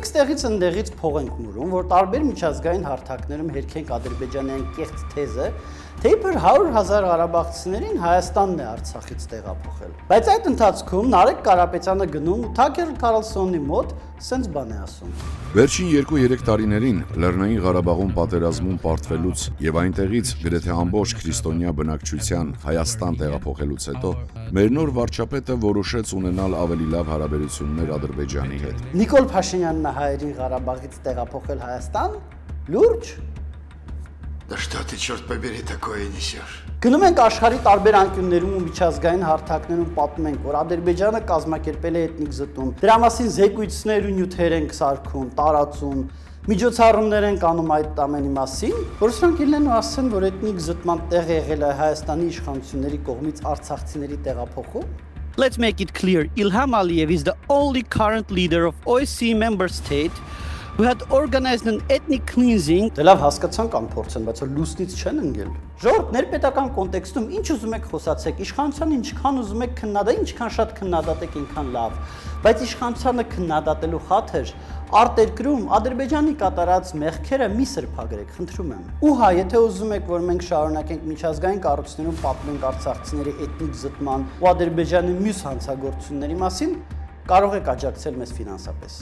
Մենք ստեղից ընդեղից փող ենք մուրում, որ տարբեր միջազգային հարթակներում հերքենք ադրբեջանյան կեղծ թեզը, թե իբր 100,000 ղարաբաղցիներին Հայաստանն է Արցախից տեղափոխել։ Բայց այդ ընթացքում Նարեկ Կարապետյանը գնում ու Թաքեր Քարլսոնի մոտ սենց բան է ասում։ Վերջին 2-3 տարիներին Լեռնային Ղարաբաղում պատերազմում պարտվելուց եւ այնտեղից գրեթե ամբողջ քրիստոնյա բնակչության Հայաստան տեղափոխելուց հետո մեր նոր վարչապետը որոշեց ունենալ ավելի լավ հարաբերություններ Ադրբեջանի հետ։ Նիկոլ Փաշինյանն է հայերին Ղարաբաղից տեղափոխել Հայաստան։ Լուրջ։ Да что ты, черт побери, такое несешь? Գնում ենք աշխարհի տարբեր անկյուններում ու միջազգային հարթակներում պատմում ենք, որ Ադրբեջանը կազմակերպել է էթնիկ զտում, դրա մասին զեկույցներ ու նյութեր են սարքում, տարածում, միջոցառումներ են կանում այդ ամենի մասին, որ սրանք իրեն ու ասեն, որ էթնիկ զտման տեղ եղել է Հայաստանի իշխանությունների կողմից արցախցիների տեղափոխում։ Let's make it clear, Ilham Aliyev is the only current leader of OSCE member state who had organized an ethnic cleansing. Դե լավ հասկացանք անփորձեն, բայց լուսնից չեն ընկել։ Ժողովուրդ, ներպետական կոնտեքստում ինչ ուզում եք խոսացեք, իշխանությանը ինչքան ուզում եք քննադատել, ինչքան շատ քննադատեք, այնքան լավ։ Բայց իշխանությանը քննադատելու խաթր արտերկրում Ադրբեջանի կատարած մեղքերը մի սրբագրեք, խնդրում եմ։ Ու հա, եթե ուզում եք, որ մենք շարունակենք միջազգային կառույցներում պատմենք արցախցիների էթնիկ զտման ու Ադրբեջանի մյուս հանցագործությունների մասին, կարող եք աջակցել մեզ ֆինանսապես։